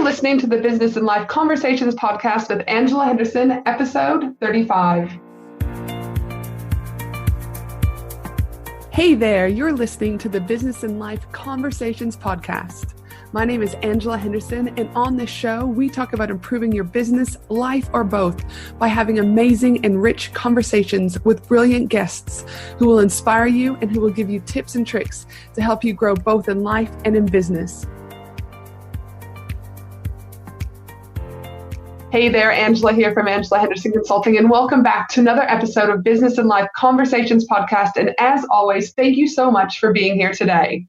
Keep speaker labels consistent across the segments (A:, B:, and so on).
A: listening to the Business and Life Conversations podcast with Angela Henderson, episode 35. Hey there, you're listening to the Business and Life Conversations podcast. My name is Angela Henderson, and on this show, we talk about improving your business, life, or both by having amazing and rich conversations with brilliant guests who will inspire you and who will give you tips and tricks to help you grow both in life and in business. Hey there, Angela here from Angela Henderson Consulting, and welcome back to another episode of Business and Life Conversations podcast. And as always, thank you so much for being here today.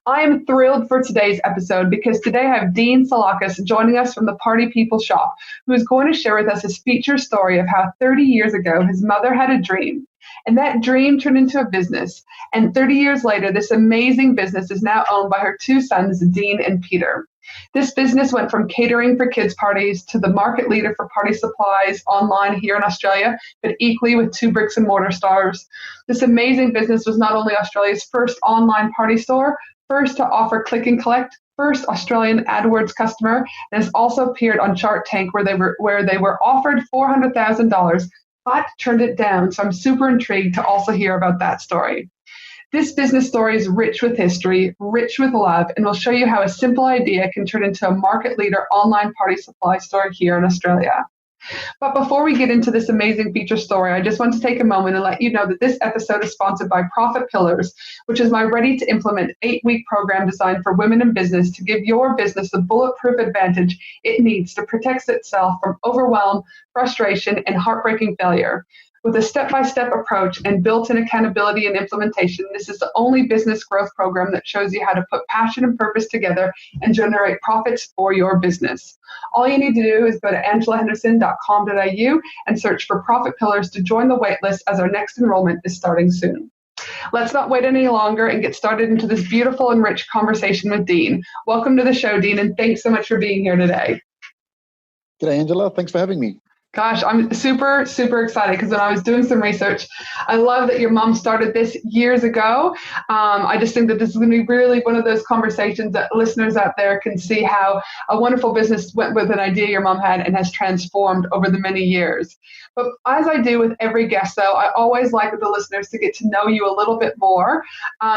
A: I am thrilled for today's episode because today I have Dean Salakas joining us from the Party People Shop, who is going to share with us his feature story of how 30 years ago his mother had a dream, and that dream turned into a business. And 30 years later, this amazing business is now owned by her two sons, Dean and Peter. This business went from catering for kids' parties to the market leader for party supplies online here in Australia, but equally with two bricks and mortar stores. This amazing business was not only Australia's first online party store, first to offer click and collect, first Australian AdWords customer, and has also appeared on Shark Tank where they were offered $400,000, but turned it down. So I'm super intrigued to also hear about that story. This business story is rich with history, rich with love, and will show you how a simple idea can turn into a market leader online party supply store here in Australia. But before we get into this amazing feature story, I just want to take a moment and let you know that this episode is sponsored by Profit Pillars, which is my ready-to-implement 8-week program designed for women in business to give your business the bulletproof advantage it needs to protect itself from overwhelm, frustration, and heartbreaking failure. With a step-by-step approach and built-in accountability and implementation, this is the only business growth program that shows you how to put passion and purpose together and generate profits for your business. All you need to do is go to angelahenderson.com.au and search for Profit Pillars to join the waitlist, as our next enrollment is starting soon. Let's not wait any longer and get started into this beautiful and rich conversation with Dean. Welcome to the show, Dean, and thanks so much for being here today.
B: G'day, Angela. Thanks for having me.
A: Gosh, I'm super, super excited because when I was doing some research, I love that your mom started this years ago. I just think that this is going to be really one of those conversations that listeners out there can see how a wonderful business went with an idea your mom had and has transformed over the many years. But as I do with every guest, though, I always like the listeners to get to know you a little bit more.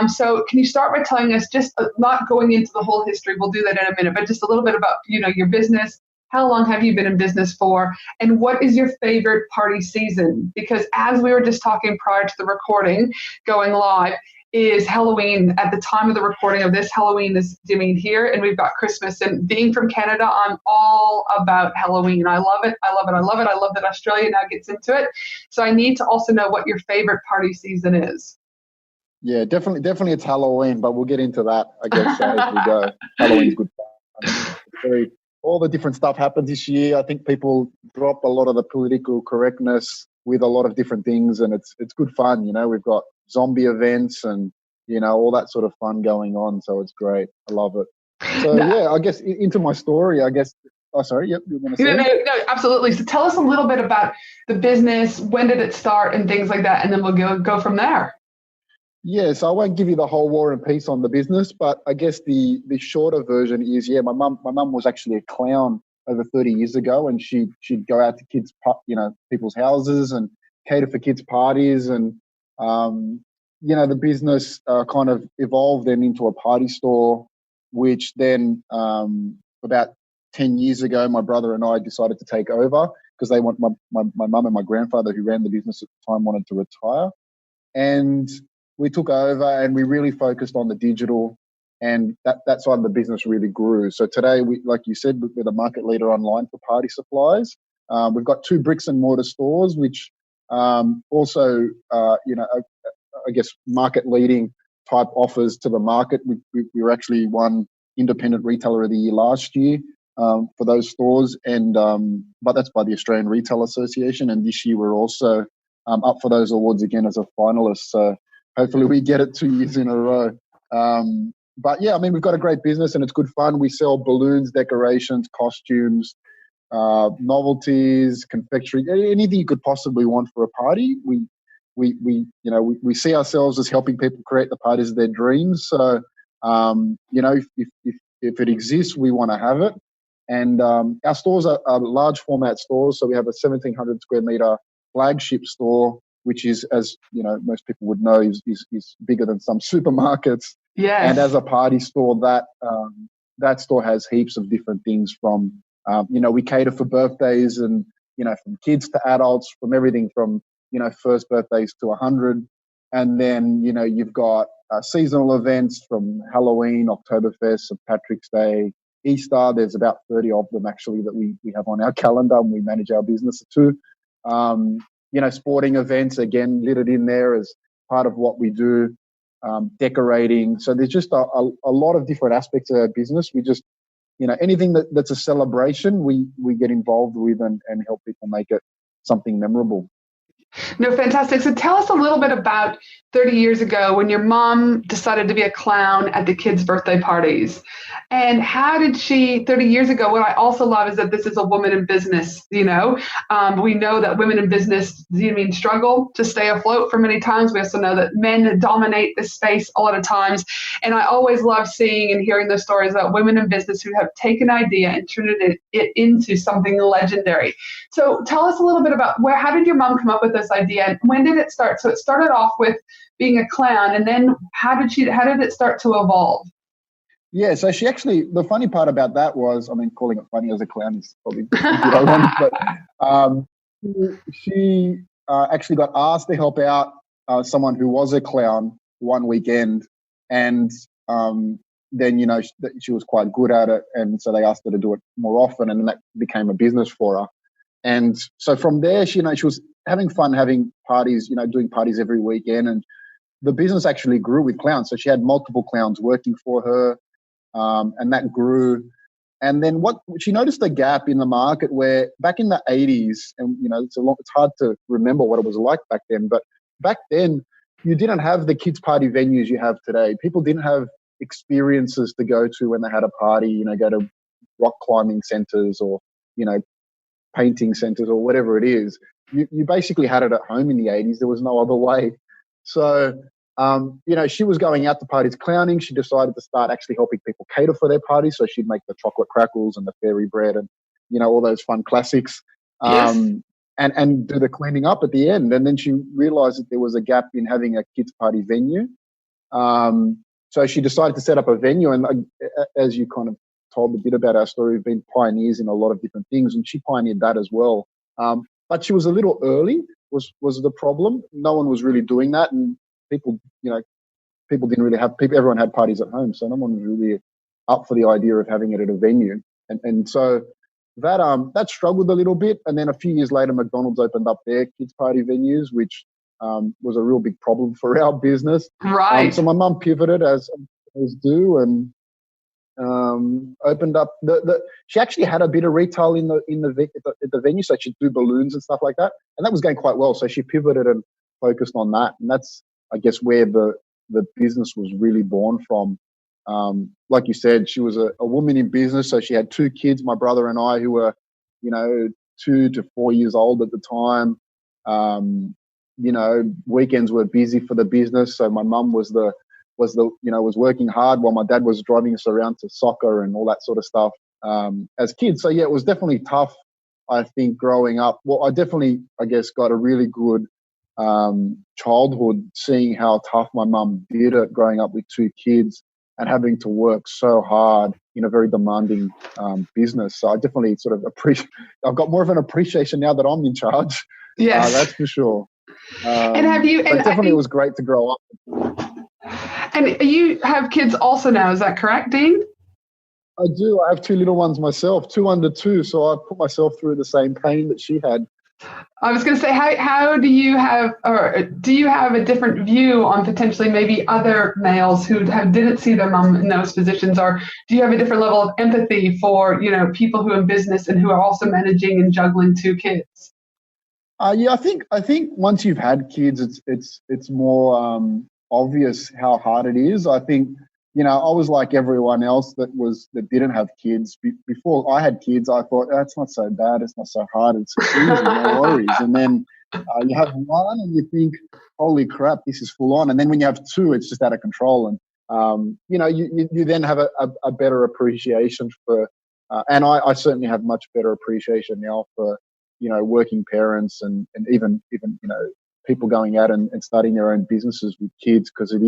A: So can you start by telling us, just not going into the whole history, we'll do that in a minute, but just a little bit about, your business. How long have you been in business for? And what is your favorite party season? Because as we were just talking prior to the recording going live, is Halloween. At the time of the recording of this, Halloween is here, and we've got Christmas. And being from Canada, I'm all about Halloween. I love it. I love it. I love it. I love that Australia now gets into it. So I need to also know what your favorite party season is.
B: Yeah, definitely it's Halloween, but we'll get into that, I guess, as we go. Halloween's good fun. All the different stuff happens this year. I think people drop a lot of the political correctness with a lot of different things, and it's good fun. We've got zombie events and, all that sort of fun going on. So it's great. I love it. So, I guess into my story, I guess. Oh, sorry. Yep. You want to say?
A: No, absolutely. So tell us a little bit about the business. When did it start and things like that? And then we'll go from there.
B: Yeah, so I won't give you the whole war and peace on the business, but I guess the shorter version is, my mum was actually a clown over 30 years ago, and she'd go out to kids, people's houses and cater for kids' parties, and the business kind of evolved then into a party store, which then about 10 years ago, my brother and I decided to take over because they want my mum and my grandfather, who ran the business at the time, wanted to retire, and we took over and we really focused on the digital, and that side of the business really grew. So today, like you said, we're the market leader online for party supplies. We've got 2 bricks and mortar stores, which also, I guess, market leading type offers to the market. We were actually won Independent Retailer of the Year last year for those stores, and but that's by the Australian Retail Association. And this year we're also up for those awards again as a finalist. So hopefully we get it 2 years in a row. But we've got a great business and it's good fun. We sell balloons, decorations, costumes, novelties, confectionery, anything you could possibly want for a party. We see ourselves as helping people create the parties of their dreams. So, if it exists, we want to have it. And our stores are large format stores. So we have a 1,700 square meter flagship store, which is, as you know, most people would know, is bigger than some supermarkets.
A: Yes.
B: And as a party store, that store has heaps of different things from, we cater for birthdays and, from kids to adults, from everything from, first birthdays to 100. And then, you've got seasonal events from Halloween, Oktoberfest, St. Patrick's Day, Easter. There's about 30 of them actually that we have on our calendar, and we manage our business too. Sporting events, again, littered in there as part of what we do, decorating. So there's just a lot of different aspects of our business. We just, anything that's a celebration, we get involved with and help people make it something memorable.
A: No, fantastic. So tell us a little bit about 30 years ago when your mom decided to be a clown at the kids' birthday parties. And how did she, 30 years ago, what I also love is that this is a woman in business, we know that women in business, struggle to stay afloat for many times. We also know that men dominate this space a lot of times. And I always love seeing and hearing those stories about women in business who have taken an idea and turned it into something legendary. So tell us a little bit about how did your mom come up with this idea and when did it start? So it started off with being a clown, and then how did it start to evolve?
B: Yeah, so she actually, the funny part about that was, calling it funny as a clown is probably ironic, but she actually got asked to help out someone who was a clown one weekend, and then, she was quite good at it, and so they asked her to do it more often, and that became a business for her. And so from there, she was having fun having parties, doing parties every weekend, and the business actually grew with clowns. So she had multiple clowns working for her, and that grew. And then she noticed a gap in the market where back in the 80s, and it's hard to remember what it was like back then, but back then you didn't have the kids' party venues you have today. People didn't have experiences to go to when they had a party, go to rock climbing centers or, painting centers or whatever it is. You basically had it at home in the 80s. There was no other way. So, she was going out to parties clowning. She decided to start actually helping people cater for their parties. So she'd make the chocolate crackles and the fairy bread and, all those fun classics.
A: Yes.
B: And do the cleaning up at the end. And then she realized that there was a gap in having a kids' party venue. So she decided to set up a venue. And as you kind of told a bit about our story, we've been pioneers in a lot of different things, and she pioneered that as well. But she was a little early, was the problem. No one was really doing that, and people didn't really have people. Everyone had parties at home, so no one was really up for the idea of having it at a venue. And so that struggled a little bit. And then a few years later, McDonald's opened up their kids' party venues, which was a real big problem for our business.
A: Right.
B: So my mum pivoted as do, and opened up she actually had a bit of retail at the venue, so she'd do balloons and stuff like that, and that was going quite well. So she pivoted and focused on that, and that's, I guess, where the business was really born from. Like you said, she was a woman in business, so she had two kids, my brother and I, who were 2 to 4 years old at the time. Weekends were busy for the business, so my mum was working hard while my dad was driving us around to soccer and all that sort of stuff as kids. So yeah, it was definitely tough, I think, growing up. Well, I definitely, I guess, got a really good childhood seeing how tough my mum did it growing up with two kids and having to work so hard in a very demanding business. So I definitely sort of I've got more of an appreciation now that I'm in charge.
A: Yes.
B: That's for sure.
A: And
B: it was great to grow up.
A: And you have kids also now, is that correct, Dean?
B: I do. I have two little ones myself, 2 under 2. So I put myself through the same pain that she had.
A: I was going to say, how do you have a different view on potentially maybe other males who didn't see their mom in those positions, or do you have a different level of empathy for people who are in business and who are also managing and juggling two kids?
B: Yeah, I think once you've had kids, it's more obvious how hard it is. I think I was like everyone else that didn't have kids. Before I had kids, I thought, it's not so bad, it's not so hard, it's easy, no worries. And then you have one and you think, holy crap, this is full on. And then when you have two, it's just out of control. And you then have a better appreciation for And I certainly have much better appreciation now for, working parents and even people going out and starting their own businesses with kids, because it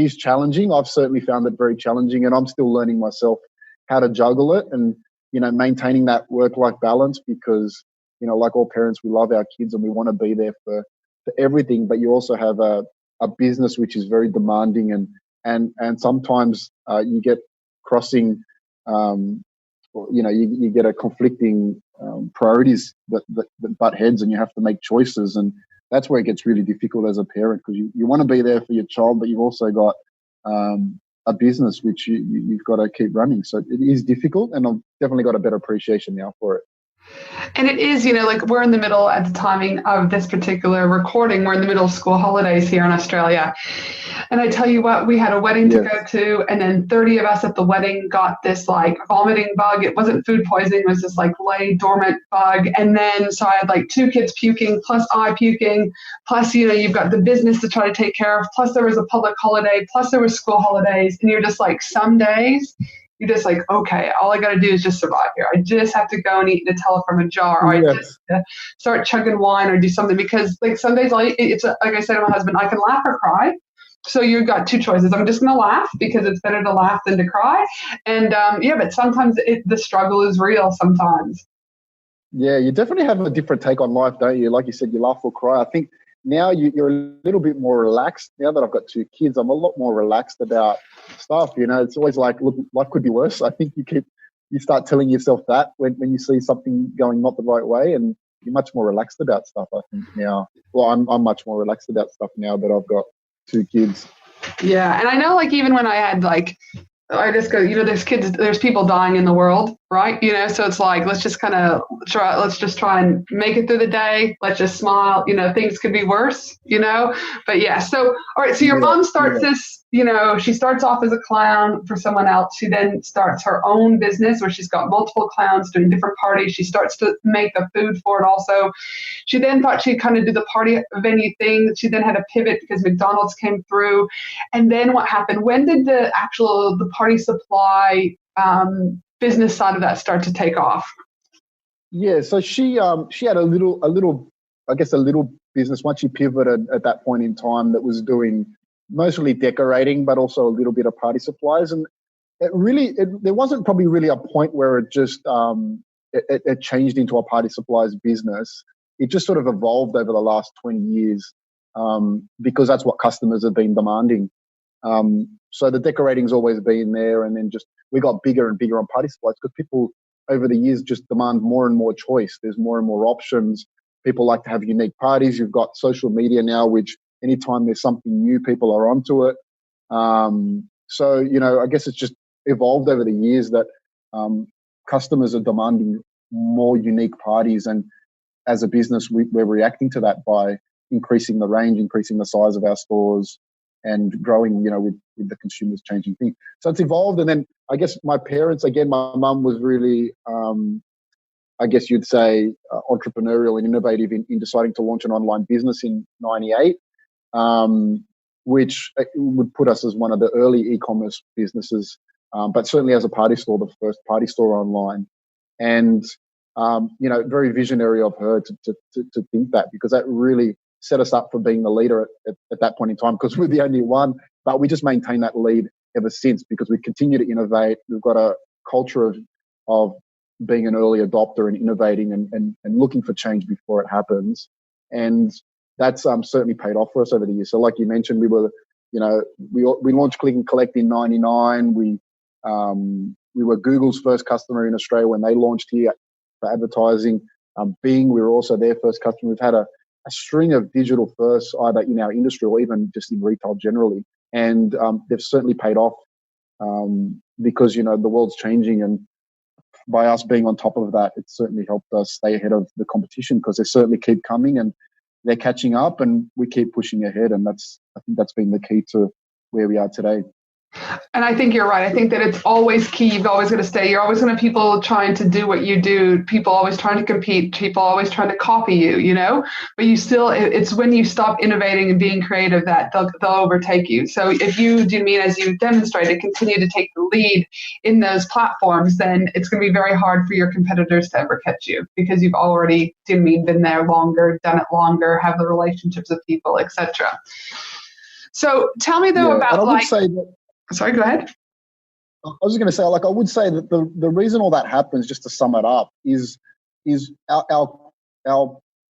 B: is challenging. I've certainly found it very challenging, and I'm still learning myself how to juggle it and, maintaining that work-life balance, because, like all parents, we love our kids and we want to be there for everything, but you also have a business which is very demanding, and sometimes you get crossing, you get a conflicting priorities that butt heads, and you have to make choices, and that's where it gets really difficult as a parent, because you want to be there for your child, but you've also got a business which you've got to keep running. So it is difficult, and I've definitely got a better appreciation now for it.
A: And it is, like we're in the middle at the timing of this particular recording, we're in the middle of school holidays here in Australia. And I tell you what, we had a wedding to go to, and then 30 of us at the wedding got this like vomiting bug. It wasn't food poisoning, it was this like lay dormant bug. And then so I had like 2 kids puking, plus I puking, plus, you've got the business to try to take care of, plus there was a public holiday, plus there was school holidays. And you're just like, some days you're just like, okay, all I got to do is just survive here. I just have to go and eat Nutella from a jar, or I just start chugging wine or do something, because like some days it's like I said to my husband, I can laugh or cry. So you've got 2 choices. I'm just going to laugh, because it's better to laugh than to cry. And but sometimes the struggle is real sometimes.
B: Yeah, you definitely have a different take on life, don't you? Like you said, you laugh or cry. I think now you're a little bit more relaxed. Now that I've got 2 kids, I'm a lot more relaxed about stuff. It's always like, look, life could be worse. I think you start telling yourself that when you see something going not the right way, and you're much more relaxed about stuff, I think, now. Well, I'm much more relaxed about stuff now that I've got 2 kids.
A: Yeah, and I know, like, even when I had I just go, there's people dying in the world, right? So it's like, let's just try and make it through the day. Let's just smile. Things could be worse, but yeah. So, all right. So your mom starts this, she starts off as a clown for someone else. She then starts her own business where she's got multiple clowns doing different parties. She starts to make the food for it also. She then thought she'd kind of do the party venue thing. She then had a pivot because McDonald's came through. And then what happened? When did the party supply business side of that start to take off?
B: Yeah, so she had a little business once she pivoted at that point in time that was doing mostly decorating, but also a little bit of party supplies. And there wasn't probably really a point where it just it changed into a party supplies business. It just sort of evolved over the last 20 years because that's what customers have been demanding. So the decorating's always been there, and then just we got bigger and bigger on party supplies because people over the years just demand more and more choice. There's more and more options. People like to have unique parties. You've got social media now, which anytime there's something new, people are onto it. So, I guess it's just evolved over the years that customers are demanding more unique parties. And as a business, we're reacting to that by increasing the range, increasing the size of our stores, and growing, with the consumers changing things. So it's evolved. And then I guess my parents, again, my mum was really, I guess you'd say, entrepreneurial and innovative in deciding to launch an online business in '98, which would put us as one of the early e-commerce businesses, but certainly as a party store, the first party store online. And, very visionary of her to think that, because that really set us up for being the leader at that point in time, because we're the only one. But we just maintain that lead ever since, because we continue to innovate. We've got a culture of being an early adopter and innovating and looking for change before it happens. And that's certainly paid off for us over the years. So like you mentioned, we were, we launched Click and Collect in '99. We were Google's first customer in Australia when they launched here for advertising. Bing, we were also their first customer. We've had a string of digital firsts, either in our industry or even just in retail generally. And they've certainly paid off because, the world's changing. And by us being on top of that, it's certainly helped us stay ahead of the competition, because they certainly keep coming and they're catching up, and we keep pushing ahead. And I think that's been the key to where we are today.
A: And I think you're right. I think that it's always key. You've always got to stay. You're always going to have people trying to do what you do, people always trying to compete, people always trying to copy you, you know, but you still, it's when you stop innovating and being creative that they'll overtake you. So if you, do you mean, as you demonstrated, continue to take the lead in those platforms, then it's going to be very hard for your competitors to ever catch you because you've already, do you mean, been there longer, done it longer, have the relationships with people, etc. So tell me though about,
B: and I would
A: like,
B: say that,
A: sorry, go ahead.
B: I was going to say, like, I would say that the reason all that happens, just to sum it up, is our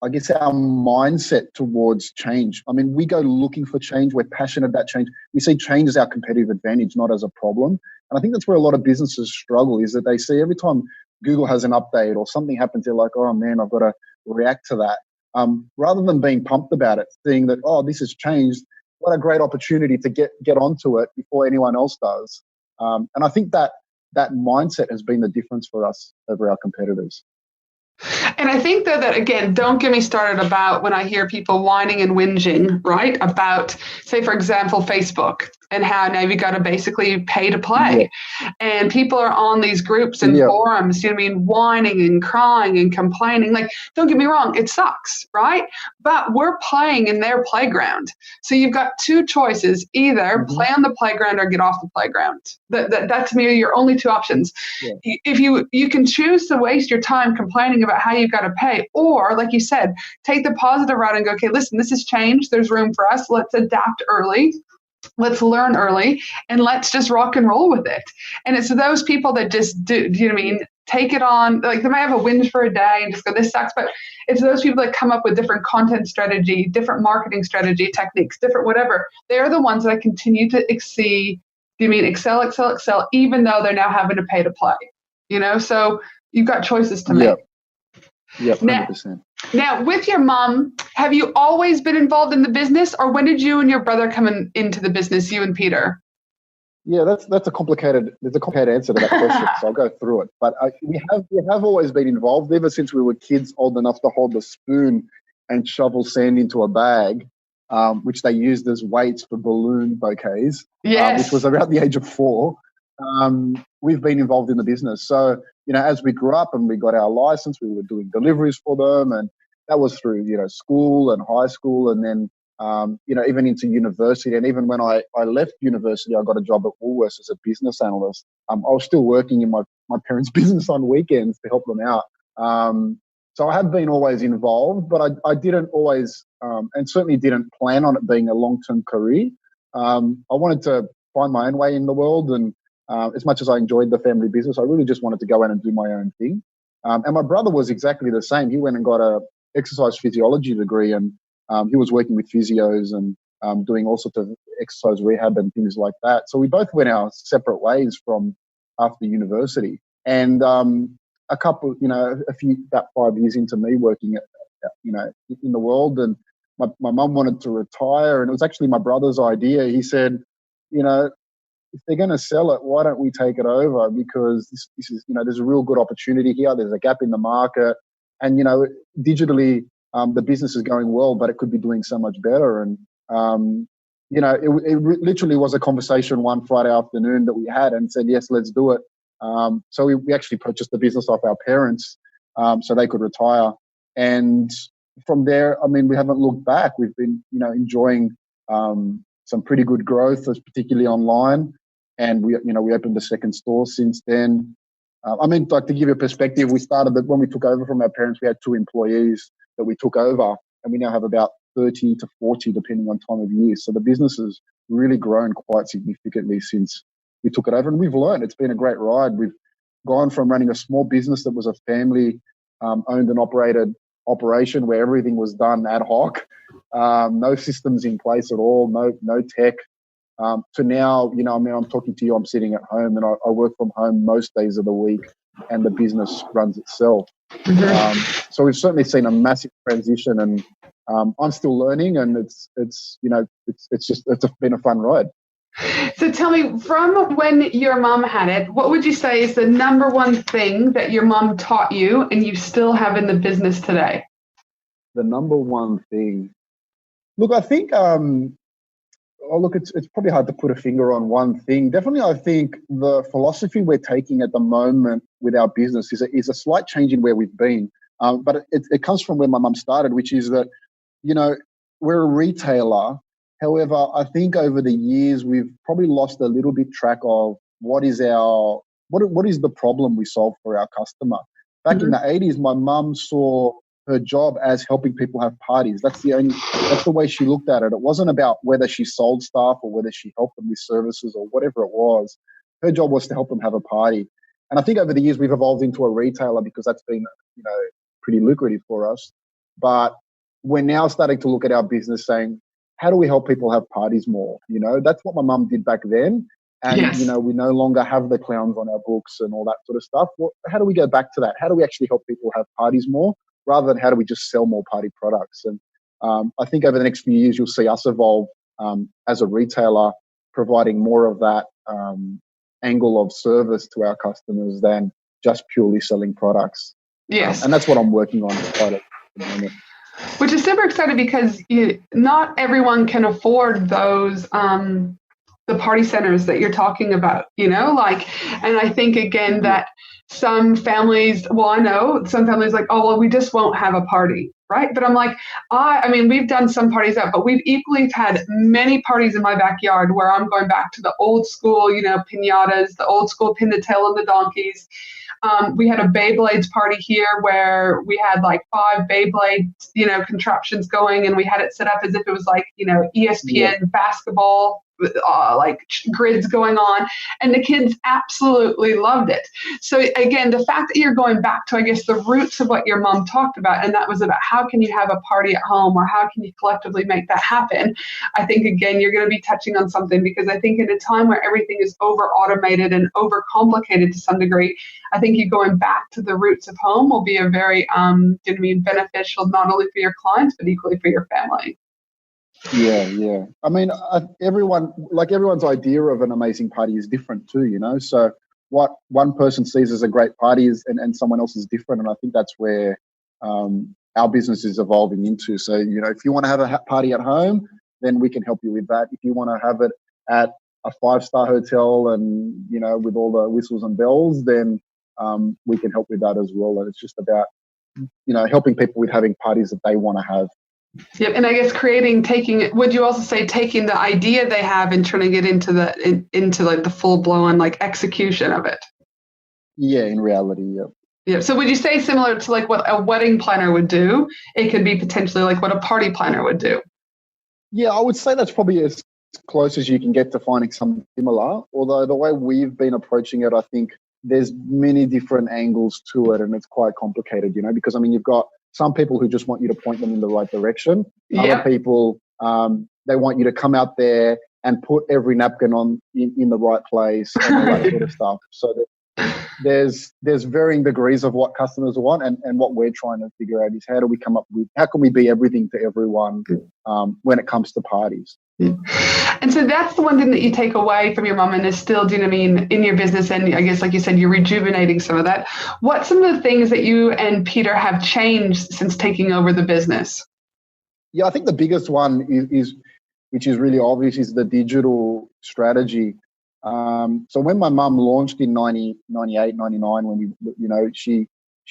B: I guess our mindset towards change. I mean, we go looking for change. We're passionate about change. We see change as our competitive advantage, not as a problem. And I think that's where a lot of businesses struggle, is that they see every time Google has an update or something happens, they're like, oh man, I've got to react to that. Rather than being pumped about it, seeing that, oh, this has changed, what a great opportunity to get onto it before anyone else does. And I think that mindset has been the difference for us over our competitors.
A: And I think that again, don't get me started about when I hear people whining and whinging, right? About, say, for example, Facebook and how now you got to basically pay to play. Yeah. And people are on these groups and forums, you know what I mean, whining and crying and complaining. Like, don't get me wrong, it sucks, right? But we're playing in their playground. So you've got two choices, either play on the playground or get off the playground. That to me are your only two options. Yeah. If you can choose to waste your time complaining about how you've got to pay, or like you said, take the positive route and go, okay, listen, this has changed. There's room for us. Let's adapt early. Let's learn early and let's just rock and roll with it. And it's those people that just do you know what I mean? Take it on, like they might have a whinge for a day and just go, this sucks. But it's those people that come up with different content strategy, different marketing strategy techniques, different whatever. They're the ones that continue to excel, even though they're now having to pay to play, you know? So you've got choices to make.
B: Yep, 100%.
A: Now, with your mom, have you always been involved in the business, or when did you and your brother come into the business, you and Peter?
B: Yeah, there's a complicated answer to that question, so I'll go through it. But we have always been involved ever since we were kids, old enough to hold the spoon and shovel sand into a bag, which they used as weights for balloon bouquets, which was around the age of 4. We've been involved in the business. So, you know, as we grew up and we got our license, we were doing deliveries for them, and that was through, you know, school and high school, and then, you know, even into university. And even when I left university, I got a job at Woolworths as a business analyst. I was still working in my parents' business on weekends to help them out. So I have been always involved, but I didn't always, and certainly didn't plan on it being a long-term career. I wanted to find my own way in the world, and as much as I enjoyed the family business, I really just wanted to go in and do my own thing. And my brother was exactly the same. He went and got a exercise physiology degree, and he was working with physios and doing all sorts of exercise rehab and things like that. So we both went our separate ways from after university. And about 5 years into me working in the world, and my mum wanted to retire, and it was actually my brother's idea. He said, you know, if they're going to sell it, why don't we take it over? Because this is, you know, there's a real good opportunity here. There's a gap in the market, and, you know, digitally, the business is going well, but it could be doing so much better. And, you know, it literally was a conversation one Friday afternoon that we had, and said, yes, let's do it. So we actually purchased the business off our parents, so they could retire. And from there, I mean, we haven't looked back. We've been, you know, enjoying some pretty good growth, particularly online. And we opened a second store since then. I mean, like, to give you a perspective, we started when we took over from our parents, we had 2 employees that we took over, and we now have about 30 to 40, depending on time of year. So the business has really grown quite significantly since we took it over, and we've learned. It's been a great ride. We've gone from running a small business that was a family owned and operated operation where everything was done ad hoc, no systems in place at all, no tech, to now, you know, I mean, I'm talking to you, I'm sitting at home, and I work from home most days of the week, and the business runs itself. So we've certainly seen a massive transition, and I'm still learning, and it's been a fun ride.
A: So tell me, from when your mom had it, what would you say is the number one thing that your mom taught you and you still have in the business today?
B: The number one thing, look, I think look, it's probably hard to put a finger on one thing. Definitely, I think the philosophy we're taking at the moment with our business is a slight change in where we've been. But it comes from where my mum started, which is that, you know, we're a retailer. However, I think over the years we've probably lost a little bit track of what is the problem we solve for our customer. Back in the 80s, my mum saw her job as helping people have parties. That's the way she looked at it. It wasn't about whether she sold stuff or whether she helped them with services or whatever it was. Her job was to help them have a party. And I think over the years we've evolved into a retailer because that's been, you know, pretty lucrative for us. But we're now starting to look at our business saying, how do we help people have parties more? You know, that's what my mum did back then. And,
A: Yes.
B: you know, we no longer have the clowns on our books and all that sort of stuff. Well, how do we go back to that? How do we actually help people have parties more rather than how do we just sell more party products? And I think over the next few years, you'll see us evolve as a retailer, providing more of that angle of service to our customers than just purely selling products.
A: Yes.
B: And that's what I'm working on quite at the moment.
A: Which is super exciting because not everyone can afford those the party centers that you're talking about, you know, like, and I think again that some families, well, I know some families like, oh, well, we just won't have a party, right? But I'm like, I mean, we've done some parties out, but we've equally had many parties in my backyard where I'm going back to the old school, you know, piñatas, the old school pin the tail on the donkeys. We had a Beyblades party here where we had like 5 Beyblade, you know, contraptions going, and we had it set up as if it was like, you know, ESPN basketball, like grids going on, and the kids absolutely loved it. So again, the fact that you're going back to, I guess, the roots of what your mom talked about, and that was about how can you have a party at home or how can you collectively make that happen. I think, again, you're going to be touching on something because I think in a time where everything is over automated and over complicated to some degree, I think you going back to the roots of home will be a very beneficial not only for your clients, but equally for your family.
B: Yeah. I mean, everyone's idea of an amazing party is different too, you know. So what one person sees as a great party is, and someone else is different. And I think that's where our business is evolving into. So, you know, if you want to have a party at home, then we can help you with that. If you want to have it at a 5-star hotel and, you know, with all the whistles and bells, then we can help with that as well. And it's just about, you know, helping people with having parties that they want to have.
A: Yep, and I guess would you also say taking the idea they have and turning it into like the full blown like execution of it?
B: Yeah, in reality, yeah.
A: Yeah. So would you say similar to like what a wedding planner would do, it could be potentially like what a party planner would do?
B: Yeah, I would say that's probably as close as you can get to finding something similar. Although the way we've been approaching it, I think there's many different angles to it and it's quite complicated, you know, because I mean, you've got some people who just want you to point them in the right direction. Other people, they want you to come out there and put every napkin in the right place and all that sort of stuff. So there's varying degrees of what customers want, and what we're trying to figure out is how can we be everything to everyone when it comes to parties.
A: And so that's the one thing that you take away from your mom and is still, do you know what I mean, in your business. And I guess, like you said, you're rejuvenating some of that. What's some of the things that you and Peter have changed since taking over the business?
B: Yeah, I think the biggest one is which is really obvious, is the digital strategy. So when my mum launched in 98, 99, when she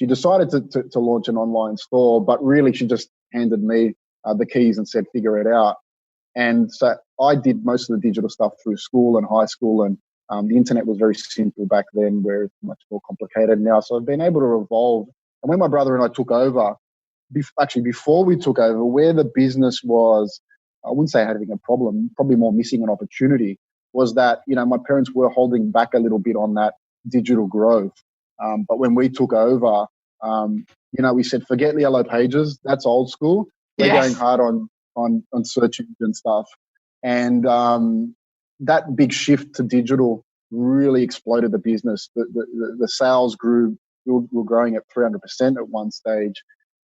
B: decided to launch an online store, but really she just handed me the keys and said, figure it out. And so I did most of the digital stuff through school and high school, and the internet was very simple back then, where it's much more complicated now. So I've been able to evolve. And when my brother and I took over, before we took over, where the business was, I wouldn't say having a problem, probably more missing an opportunity, was that, you know, my parents were holding back a little bit on that digital growth. But when we took over, we said, forget the yellow pages. That's old school. We're going hard on search engine stuff. And that big shift to digital really exploded the business. The sales grew. We were growing at 300% at one stage.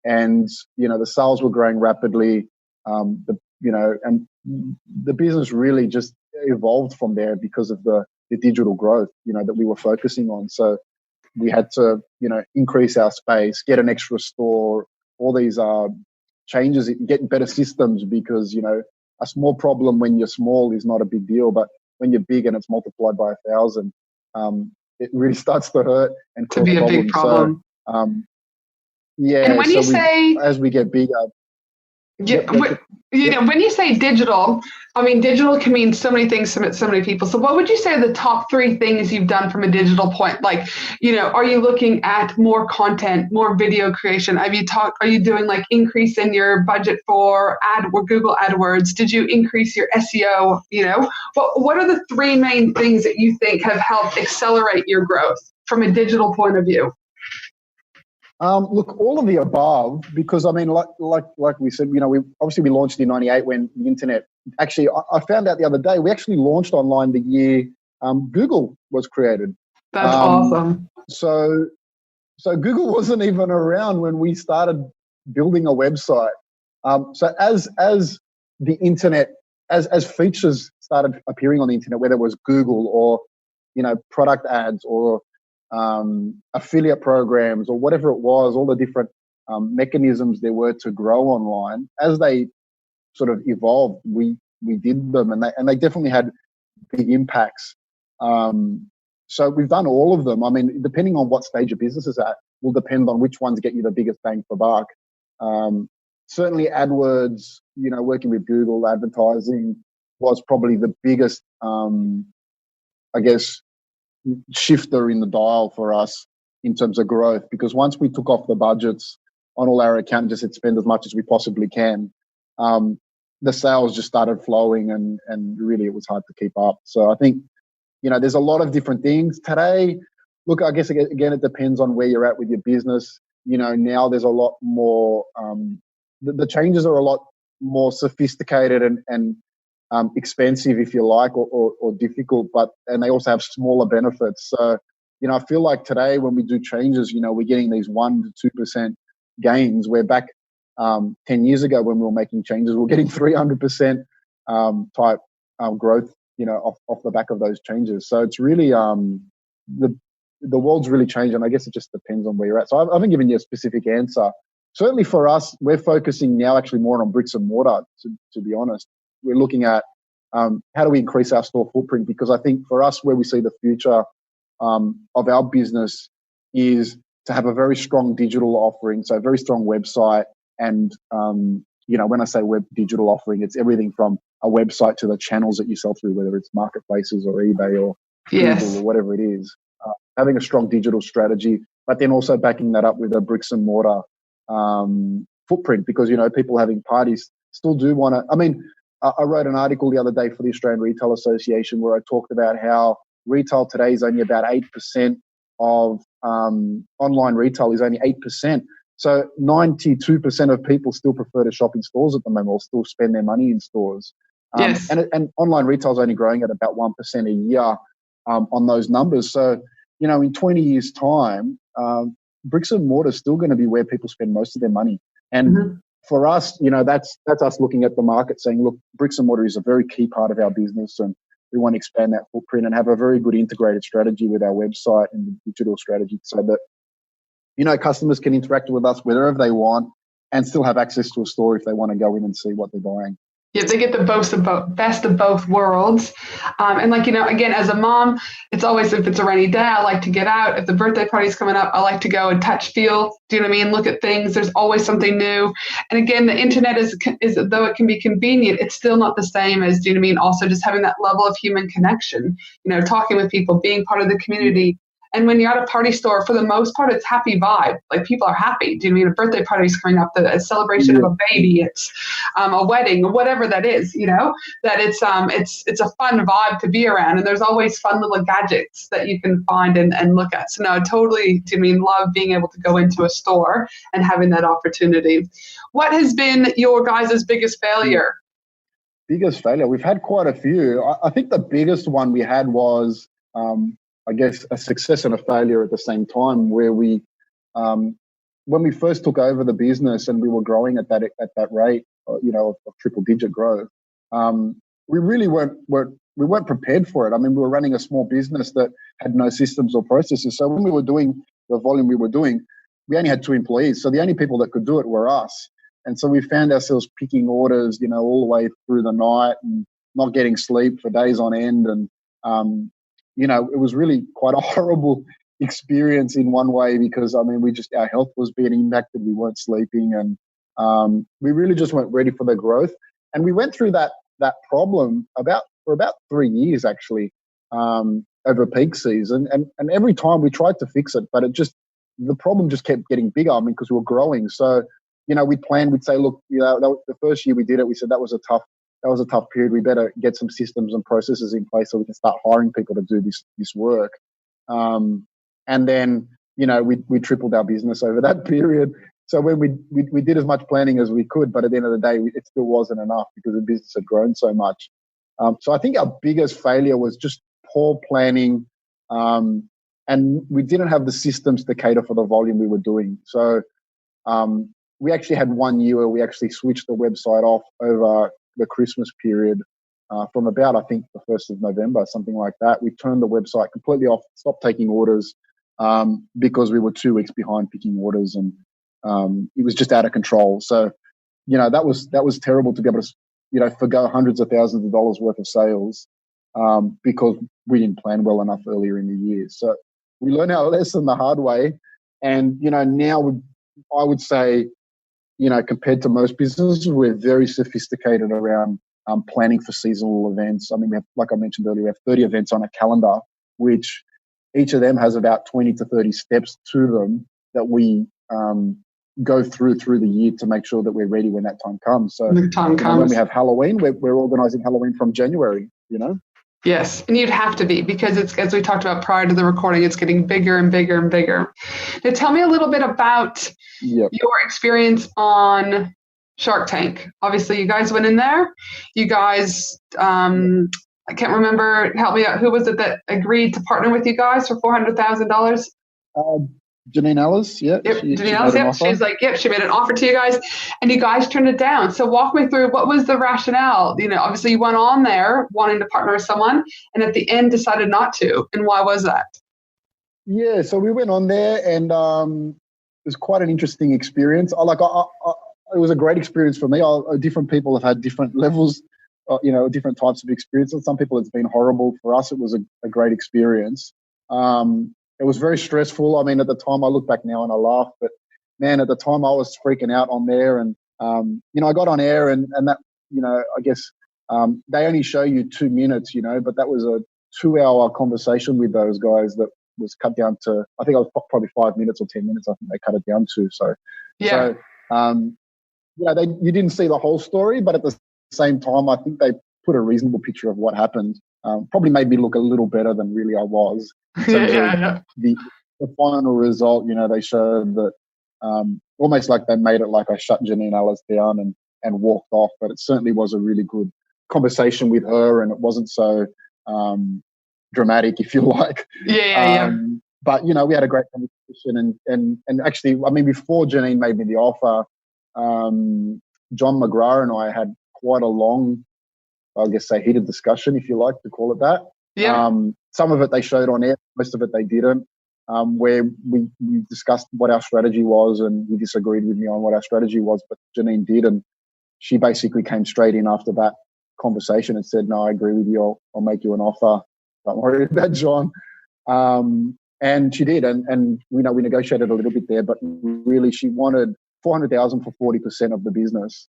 B: And, you know, the sales were growing rapidly. And the business really just evolved from there because of the digital growth, you know, that we were focusing on. So we had to, you know, increase our space, get an extra store, all these changes, get better systems, because, you know, a small problem when you're small is not a big deal, but when you're big and it's multiplied by 1,000, it really starts to hurt and
A: To
B: cause
A: be a big
B: problems.
A: problem.
B: So,
A: And when you say,
B: as we get bigger,
A: yeah, when you say digital, I mean, digital can mean so many things to so many people. So what would you say are the top 3 things you've done from a digital point? Like, are you looking at more content, more video creation? Are you doing like increase in your budget for Google AdWords? Did you increase your SEO? What are the 3 main things that you think have helped accelerate your growth from a digital point of view?
B: Look, all of the above, because I mean, like we said, we launched in '98 when the internet. Actually, I found out the other day we actually launched online the year Google was created.
A: That's awesome.
B: So Google wasn't even around when we started building a website. So as the internet, as features started appearing on the internet, whether it was Google or product ads or affiliate programs or whatever it was, all the different mechanisms there were to grow online, as they sort of evolved, we did them, and they definitely had big impacts. So we've done all of them. I mean, depending on what stage your business is at, will depend on which ones get you the biggest bang for buck. Certainly AdWords, working with Google advertising was probably the biggest, I guess, shifter in the dial for us in terms of growth, because once we took off the budgets on all our accounts, just said spend as much as we possibly can, the sales just started flowing, and really it was hard to keep up. So I think there's a lot of different things today. Look, I guess again it depends on where you're at with your business. Now there's a lot more, the changes are a lot more sophisticated and expensive, if you like, or difficult, and they also have smaller benefits. So, I feel like today when we do changes, we're getting these 1% to 2% gains. Where back 10 years ago when we were making changes, we were getting 300% type growth, off the back of those changes. So it's really the world's really changed, and I guess it just depends on where you're at. So I haven't given you a specific answer. Certainly for us, we're focusing now actually more on bricks and mortar, to be honest. We're looking at how do we increase our store footprint, because I think for us where we see the future of our business is to have a very strong digital offering, so a very strong website. And, when I say web digital offering, it's everything from a website to the channels that you sell through, whether it's marketplaces or eBay or Google or whatever it is. Having a strong digital strategy, but then also backing that up with a bricks and mortar footprint, because, people having parties still do want to. I mean, I wrote an article the other day for the Australian Retail Association where I talked about how retail today is only about 8% of online retail is only 8%. So 92% of people still prefer to shop in stores at the moment, or still spend their money in stores. And online retail is only growing at about 1% a year on those numbers. So, in 20 years' time, bricks and mortar is still going to be where people spend most of their money. And for us, that's us looking at the market saying, look, bricks and mortar is a very key part of our business, and we want to expand that footprint and have a very good integrated strategy with our website and digital strategy, so that customers can interact with us wherever they want and still have access to a store if they want to go in and see what they're buying.
A: Yeah, they get the best of both worlds. And again, as a mom, it's always, if it's a rainy day, I like to get out. If the birthday party's coming up, I like to go and touch, feel, do you know what I mean? Look at things. There's always something new. And again, the internet is though it can be convenient, it's still not the same as, do you know what I mean? Also just having that level of human connection, talking with people, being part of the community. And when you're at a party store, for the most part, it's happy vibe. Like, people are happy. Do you mean a birthday party is coming up, a celebration of a baby, it's a wedding, or whatever that is, that it's a fun vibe to be around. And there's always fun little gadgets that you can find and look at. So no, I totally, do you mean, love being able to go into a store and having that opportunity. What has been your guys' biggest failure?
B: Biggest failure? We've had quite a few. I think the biggest one we had was, I guess, a success and a failure at the same time, where we, when we first took over the business and we were growing at that rate, of triple digit growth, we really weren't prepared for it. I mean, we were running a small business that had no systems or processes. So when we were doing the volume we were doing, we only had 2 employees. So the only people that could do it were us. And so we found ourselves picking orders, all the way through the night and not getting sleep for days on end. And, it was really quite a horrible experience in one way because, our health was being impacted. We weren't sleeping and we really just weren't ready for the growth. And we went through that problem for about 3 years, actually, over peak season. And every time we tried to fix it, but the problem just kept getting bigger. Because we were growing. So, we'd say, look, the first year we did it, we said that was a tough period. We better get some systems and processes in place so we can start hiring people to do this work. And then, we tripled our business over that period. So when we did as much planning as we could, but at the end of the day, it still wasn't enough because the business had grown so much. So I think our biggest failure was just poor planning, and we didn't have the systems to cater for the volume we were doing. So we actually had 1 year where we actually switched the website off over the Christmas period from about, I think, the 1st of November, something like that. We turned the website completely off, stopped taking orders because we were 2 weeks behind picking orders, and it was just out of control. So, that was terrible to be able to, forgo hundreds of thousands of dollars worth of sales because we didn't plan well enough earlier in the year. So we learned our lesson the hard way. And, now I would say, compared to most businesses, we're very sophisticated around planning for seasonal events. We have, like I mentioned earlier, we have 30 events on a calendar, which each of them has about 20 to 30 steps to them that we go through the year to make sure that we're ready when that time comes. So when we have Halloween, we're organising Halloween from January,
A: Yes, and you'd have to be because it's, as we talked about prior to the recording, it's getting bigger and bigger and bigger. Now, tell me a little bit about your experience on Shark Tank. Obviously, you guys went in there. You guys, I can't remember, help me out. Who was it that agreed to partner with you guys for $400,000?
B: Janine Ellis,
A: Yep, Janine Ellis, yep. She's like, yep, she made an offer to you guys, and you guys turned it down. So walk me through, what was the rationale? Obviously you went on there wanting to partner with someone, and at the end decided not to. And why was that?
B: Yeah, so we went on there, and it was quite an interesting experience. It was a great experience for me. Different people have had different levels, different types of experiences. Some people it's been horrible. For us, it was a great experience. It was very stressful. At the time, I look back now and I laugh, but man, at the time I was freaking out on there. And, I got on air and that, I guess they only show you 2 minutes, but that was a 2-hour conversation with those guys that was cut down to, I think it was probably 5 minutes or 10 minutes. I think they cut it down to. So, you didn't see the whole story, but at the same time, I think they put a reasonable picture of what happened. Probably made me look a little better than really I was. The final result, they showed that almost like they made it like I shut Janine Ellis down and walked off, but it certainly was a really good conversation with her, and it wasn't so dramatic, if you like. But we had a great conversation, and actually, before Janine made me the offer, John McGrath and I had quite a long, I guess, heated discussion, if you like to call it that. Some of it they showed on air, most of it they didn't, where we discussed what our strategy was, and he disagreed with me on what our strategy was, but Janine did, and she basically came straight in after that conversation and said, no, I agree with you, I'll make you an offer, don't worry about John. And she did, and we negotiated a little bit there, but really she wanted $400,000 for 40% of the business,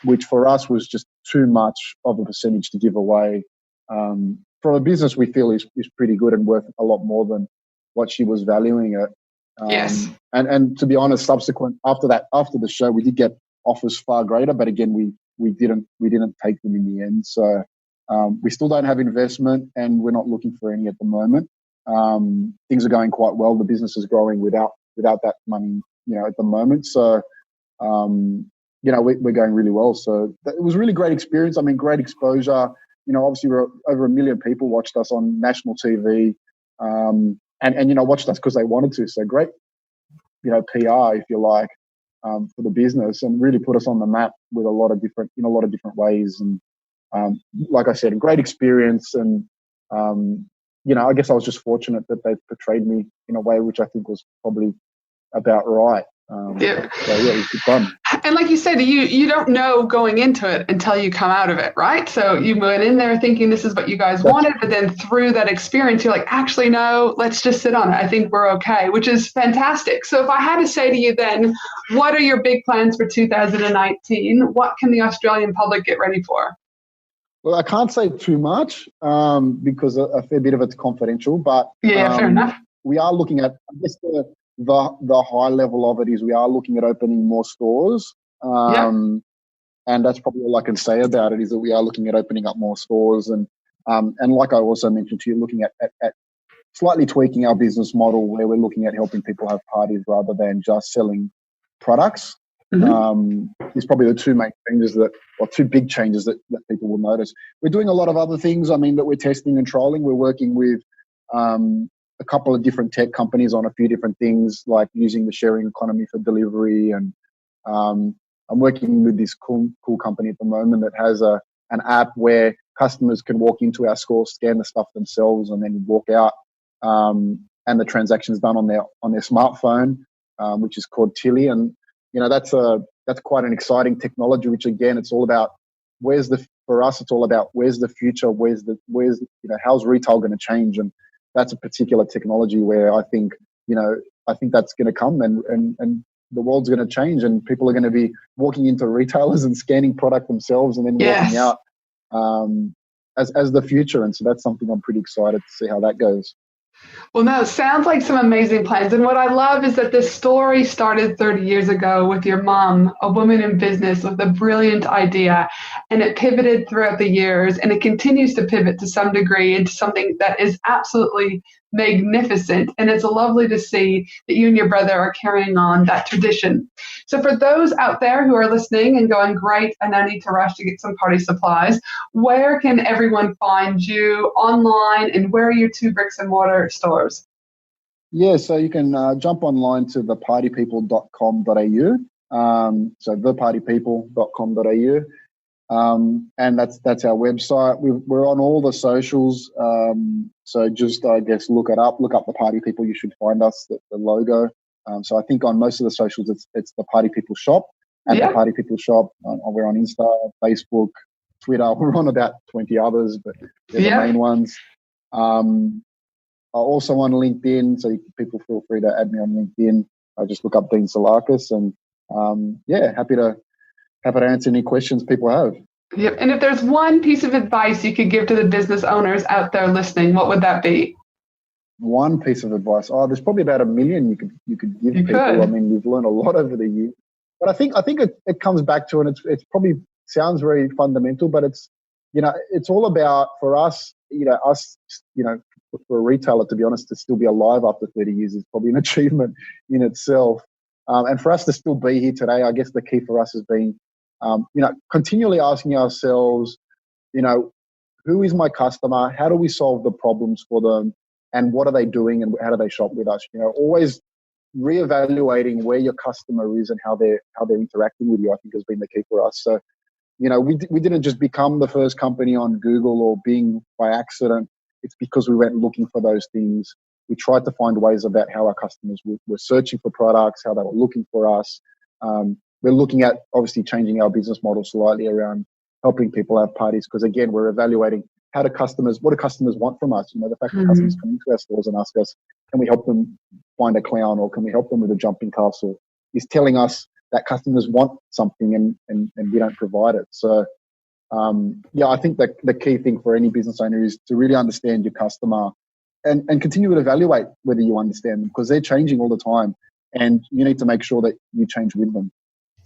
B: which for us was just too much of a percentage to give away. From a business we feel is pretty good and worth a lot more than what she was valuing it.
A: Yes.
B: And to be honest, subsequent after the show, we did get offers far greater, but again, we didn't take them in the end. So we still don't have investment, and we're not looking for any at the moment. Things are going quite well. The business is growing without that money, at the moment. So we're going really well. So it was a really great experience. Great exposure. Obviously over 1 million people watched us on national TV, and watched us because they wanted to. So great, PR, if you like, for the business, and really put us on the map with a lot of different ways. And like I said, a great experience. And I guess I was just fortunate that they portrayed me in a way which I think was probably about right. So yeah, it was good fun.
A: And like you said, you don't know going into it until you come out of it, right? So you went in there thinking this is what you guys wanted, but then through that experience, you're like, actually, no, let's just sit on it. I think we're okay, which is fantastic. So if I had to say to you then, what are your big plans for 2019? What can the Australian public get ready for?
B: Well, I can't say too much because a fair bit of it's confidential, but
A: yeah, fair enough.
B: We are looking at, I guess the high level of it is we are looking at opening more stores. And that's probably all I can say about it, is that we are looking at opening up more stores. And like I also mentioned to you, looking at slightly tweaking our business model, where we're looking at helping people have parties rather than just selling products. Is probably the two main changes two big changes that people will notice. We're doing a lot of other things, that we're testing and trialing. We're working with a couple of different tech companies on a few different things, like using the sharing economy for delivery. And I'm working with this cool company at the moment that has an app where customers can walk into our store, scan the stuff themselves, and then walk out, and the transaction's done on their smartphone, which is called Tilly. And that's quite an exciting technology, which again, it's all about for us, it's all about where's the future, how's retail going to change. And that's a particular technology where I think that's going to come, and the world's going to change, and people are going to be walking into retailers and scanning product themselves and then walking out as the future. And so that's something I'm pretty excited to see how that goes.
A: Well, no, it sounds like some amazing plans. And what I love is that this story started 30 years ago with your mom, a woman in business with a brilliant idea, and it pivoted throughout the years, and it continues to pivot to some degree into something that is absolutely magnificent. And it's lovely to see that you and your brother are carrying on that tradition. So for those out there who are listening and going, great, and I need to rush to get some party supplies, where can everyone find you online, and where are your two bricks and mortar stores?
B: Yeah, so you can jump online to thepartypeople.com.au. So thepartypeople.com.au. And that's our website. We're on all the socials. So just, I guess, look up the Party People. You should find us, the logo. So I think on most of the socials, it's the Party People Shop, the Party People Shop. We're on Insta, Facebook, Twitter. We're on about 20 others, but they're the main ones. Also on LinkedIn, so people feel free to add me on LinkedIn. I just look up Dean Salakas, and happy to answer any questions people have.
A: Yep. And if there's one piece of advice you could give to the business owners out there listening, what would that be?
B: One piece of advice? There's probably about 1 million you could give people. I mean, we've learned a lot over the years, but I think it comes back to, and it's probably sounds very fundamental, but it's all about, for us, for a retailer, to be honest, to still be alive after 30 years is probably an achievement in itself. And for us to still be here today, I guess the key for us has been, continually asking ourselves, who is my customer? How do we solve the problems for them? And what are they doing? And how do they shop with us? Always reevaluating where your customer is and how they're interacting with you, I think, has been the key for us. So, we didn't just become the first company on Google or Bing by accident. It's because we went looking for those things. We tried to find ways about how our customers were searching for products, how they were looking for us. We're looking at obviously changing our business model slightly around helping people have parties, because again, we're evaluating what do customers want from us? The fact that customers come into our stores and ask us, can we help them find a clown, or can we help them with a jumping castle, is telling us that customers want something and we don't provide it. So I think that the key thing for any business owner is to really understand your customer and continue to evaluate whether you understand them, because they're changing all the time, and you need to make sure that you change with them.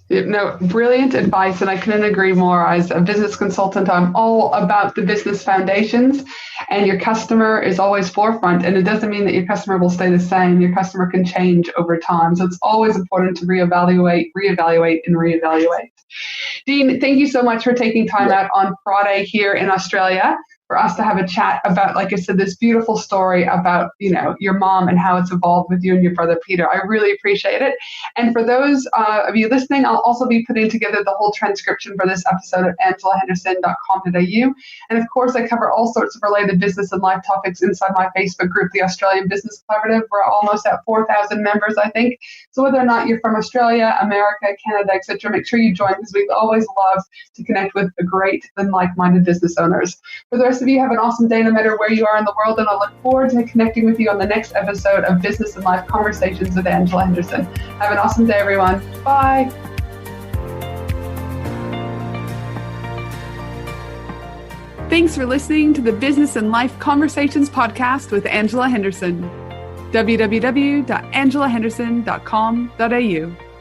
A: No, brilliant advice, and I couldn't agree more. As a business consultant, I'm all about the business foundations, and your customer is always forefront, and it doesn't mean that your customer will stay the same. Your customer can change over time, so it's always important to reevaluate, and reevaluate. Dean, thank you so much for taking time out on Friday here in Australia for us to have a chat about, like I said, this beautiful story about, your mom and how it's evolved with you and your brother Peter. I really appreciate it. And for those of you listening, I'll also be putting together the whole transcription for this episode at angelahenderson.com.au. And of course, I cover all sorts of related business and life topics inside my Facebook group, the Australian Business Collaborative. We're almost at 4,000 members, I think. So whether or not you're from Australia, America, Canada, etc., make sure you join, because we always love to connect with great and like-minded business owners. For the rest of you, have an awesome day no matter where you are in the world, and I look forward to connecting with you on the next episode of Business and Life Conversations with Angela Henderson. Have an awesome day, everyone. Bye. Thanks for listening to the Business and Life Conversations podcast with Angela Henderson. www.angelahenderson.com.au